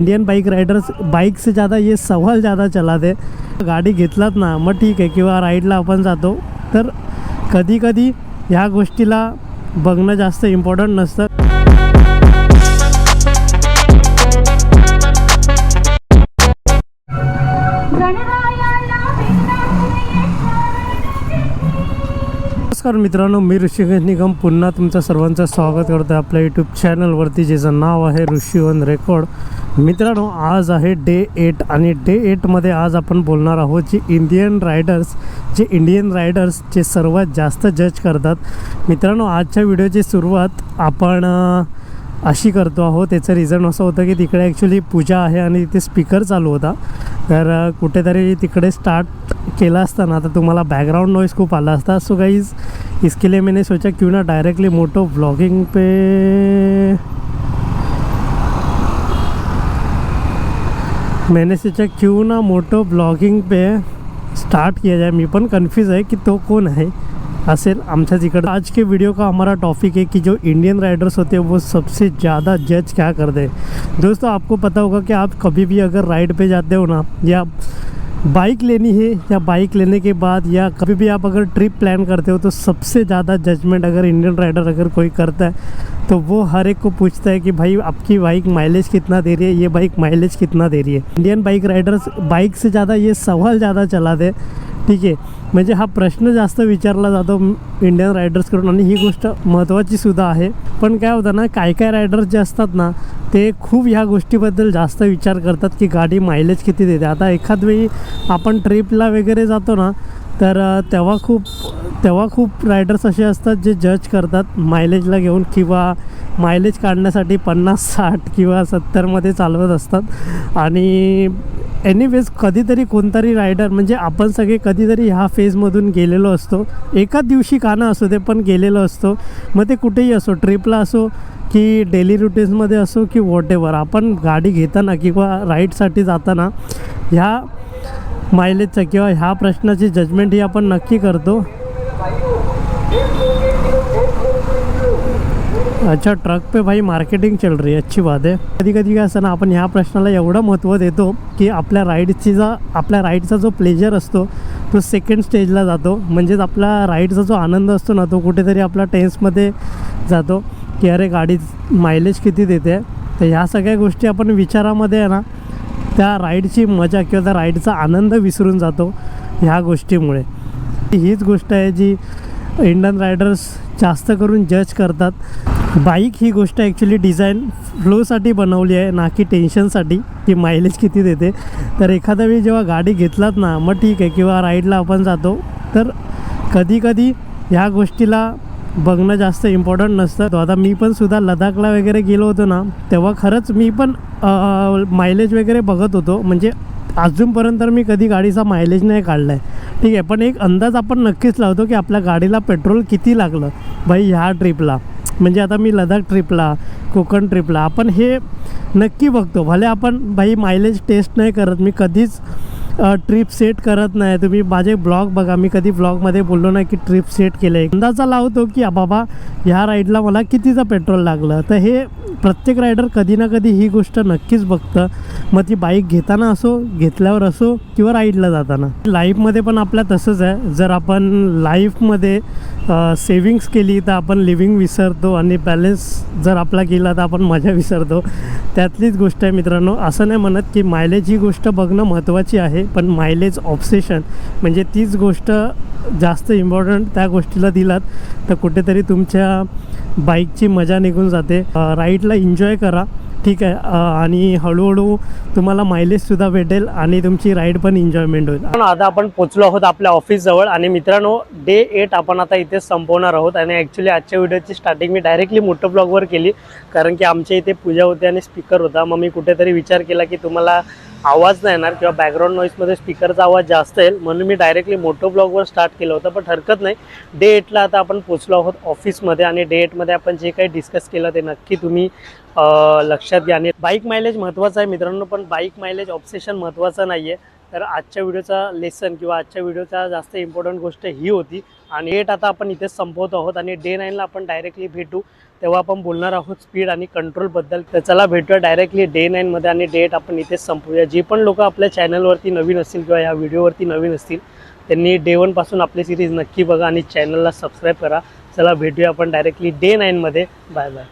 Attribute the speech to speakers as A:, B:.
A: Indian bike Riders bike से ज़्यादा ये सवाल ज़्यादा चलाते. गाडी घेतलात ना मग ठीक आहे, किंवा राईडला आपण जातो तर कधी कधी ह्या गोष्टीला बघणं जास्त इम्पॉर्टंट नसतं. नमस्कार मित्रांनो, मी ऋषिकेश निगम पुन्हा तुमचं सर्वांचं स्वागत करतो आपल्या यूट्यूब चॅनलवरती, ज्याचं नाव आहे ऋषिवन रेकॉर्ड. मित्रांनो, आज आहे डे 8 आणि डे 8मध्ये आज आपण बोलणार आहोत जे इंडियन रायडर्स जे सर्वात जास्त जज करतात. मित्रांनो, आजच्या व्हिडिओची सुरुवात आपण अशी करतो आहोत. त्याचं रिझन असं होतं की तिकडे ॲक्च्युली पूजा आहे आणि तिथे स्पीकर चालू होता, तर कुठेतरी तिकडे स्टार्ट केला असताना आता तुम्हाला बैकग्राउंड नॉइज़ खूप आला असता. सो गाइस, इसके लिए मैंने सोचा क्यों ना डायरेक्टली मोटो व्लॉगिंग पे स्टार्ट किया जाए. मी पण कन्फ्यूज आहे की तो कौन है असेल आमच्या जिकडे. आज के वीडियो का हमारा टॉपिक है कि जो इंडियन राइडर्स होते हैं वो सबसे ज़्यादा जज क्या करते हैं. दोस्तों, आपको पता होगा कि आप कभी भी अगर राइड पे जाते हो ना, या बाइक लेनी है या बाइक लेने के बाद या कभी भी आप अगर ट्रिप प्लान करते हो, तो सबसे ज़्यादा जजमेंट अगर इंडियन राइडर अगर कोई करता है तो वो हर एक को पूछता है कि भाई आपकी बाइक माइलेज कितना दे रही है, ये बाइक माइलेज कितना दे रही है. इंडियन बाइक राइडर्स बाइक से ज़्यादा ये सवाल ज़्यादा चलाते. ठीक आहे, म्हणजे हा प्रश्न जास्त विचारला जातो इंडियन रायडर्सकडून आणि ही गोष्ट महत्त्वाची सुद्धा आहे. पण काय होतं ना, काय रायडर्स जे असतात ना, ते खूप ह्या गोष्टीबद्दल जास्त विचार करतात की गाडी मायलेज किती देते. आता एखाद वेळी आपण ट्रिपला वगैरे जातो ना, तर तेव्हा खूप रायडर्स असे असतात जे जज करतात मायलेजला घेऊन, किंवा मायलेज काढण्यासाठी 50-60 किंवा 70मध्ये चालवत असतात. आणि एनिवेज कधीतरी कोणतरी रायडर, म्हणजे आपण सगळे कधीतरी ह्या फेजमधून गेलेलो असतो, एकाच दिवशी का ना असो ते पण गेलेलो असतो. मग ते कुठेही असो, ट्रिपला असो की डेली रुटीन्समध्ये असो की वॉटेवर, आपण गाडी घेताना किंवा राईडसाठी जाताना ह्या मायलेजचा किंवा ह्या प्रश्नाची जजमेंट ही आपण नक्की करतो. अच्छा, ट्रक पे भाई मार्केटिंग चल रही है, अच्छी बात है. कधी कधी काय असतं ना, आपण ह्या प्रश्नाला एवढं महत्त्व देतो की आपल्या राईडचा जो प्लेजर असतो तो सेकंड स्टेजला जातो. म्हणजेच आपला राईडचा जो आनंद असतो ना, तो कुठेतरी आपला टेन्समध्ये जातो की अरे गाडी मायलेज किती देते. तर ह्या सगळ्या गोष्टी आपण विचारामध्ये आहे ना, त्या राईडची मजा किंवा त्या राईडचा आनंद विसरून जातो ह्या गोष्टीमुळे. हीच गोष्ट आहे जी इंडियन रायडर्स जास्त करून जज करतात. बाईक ही गोष्ट ॲक्च्युली डिझाईन फ्लोसाठी बनवली आहे, ना की टेन्शनसाठी की मायलेज किती देते. तर एखाद्या वेळी जेव्हा गाडी घेतलात ना, मग ठीक आहे, किंवा राईडला आपण जातो तर कधी कधी ह्या गोष्टीला बघणं जास्त इम्पॉर्टंट नसतं. तो आता मी पण सुद्धा लडाखला वगैरे गेलो होतो ना, तेव्हा खरंच मी पण मायलेज वगैरे बघत होतो. म्हणजे अजूनपर्यंत मी कधी गाडीचा मायलेज नाही काढला आहे, ठीक आहे, पण एक अंदाज आपण नक्कीच लावतो की आपल्या गाडीला पेट्रोल किती लागलं बाई ह्या ट्रिपला. म्हणजे आता मी लडाख ट्रिपला, कोकण ट्रिपला आपण हे नक्की बघतो. भले आपण बाई मायलेज टेस्ट नाही करत, मी कधीच ट्रिप सेट करत नाही. तुम्ही माझे ब्लॉग बघा, मी कधी ब्लॉगमध्ये बोललो नाही की ट्रिप सेट केलं आहे. अंदाजा लावतो की बाबा ह्या राईडला मला कितीचं पेट्रोल लागलं. तर हे प्रत्येक रायडर कधी ना कधी ही गोष्ट नक्कीच बघतं. मग ती बाईक घेताना असो, घेतल्यावर असो, किंवा राईडला जाताना. लाईफमध्ये पण आपल्या तसंच आहे. जर आपण लाईफमध्ये सेविंग्स केली तर आपण लिव्हिंग विसरतो, आणि बॅलन्स जर आपला केला तर आपण मजा विसरतो. त्यातलीच गोष्ट आहे मित्रांनो. असं नाही म्हणत की मायलेज ही गोष्ट बघणं महत्त्वाची आहे, पण मायलेज ऑब्सेशन म्हणजे तीच गोष्ट जास्त इम्पॉर्टंट. त्या गोष्टीला दिलात तर कुठेतरी तुमच्या बाईकची मजा निघून जाते. राईडला एन्जॉय करा, ठीक आहे, आणि हळूहळू तुम्हाला मायलेजसुद्धा भेटेल आणि तुमची राईड पण एन्जॉयमेंट होईल. पण आता आपण पोचलो आहोत आपल्या ऑफिसजवळ, आणि मित्रांनो डे 8 आपण आता इथेच संपवणार आहोत. आणि ॲक्च्युली आजच्या व्हिडिओची स्टार्टिंग मी डायरेक्टली मोटो ब्लॉगवर केली, कारण की आमच्या इथे पूजा होती आणि स्पीकर होता. मग मी कुठेतरी विचार केला की तुम्हाला आवाज नाही येणार किंवा बॅकग्राऊंड नॉईजमध्ये स्पीकरचा आवाज जास्त येईल, म्हणून मी डायरेक्टली मोटो ब्लॉगवर स्टार्ट केलं होतं. पण हरकत नाही, डे 8ला आता आपण पोचलो आहोत ऑफिसमध्ये, आणि डे 8मध्ये आपण जे काही डिस्कस केलं ते नक्की तुम्ही लक्षात घ्या. आणि बाईक मायलेज महत्त्वाचं आहे मित्रांनो, पण बाईक मायलेज ऑब्सेशन महत्त्वाचं नाही आहे. तर आजच्या व्हिडिओचा लेसन किंवा आजच्या व्हिडिओचा जास्त इम्पॉर्टंट गोष्ट ही होती. आणि डेट आता आपण इथेच संपवत आहोत आणि डे 9ला आपण डायरेक्टली भेटू, तेव्हा आपण बोलणार आहोत स्पीड आणि कंट्रोलबद्दल. तर चला भेटूया डायरेक्टली डे 9मध्ये आणि डेट आपण इथेच संपवूया. जी पण लोक आपल्या चॅनलवरती नवीन असतील किंवा या व्हिडिओवरती नवीन असतील त्यांनी डे 1 पासून आपली सिरीज नक्की बघा आणि चॅनलला सबस्क्राईब करा. चला भेटूया आपण डायरेक्टली डे 9मध्ये. Bye bye.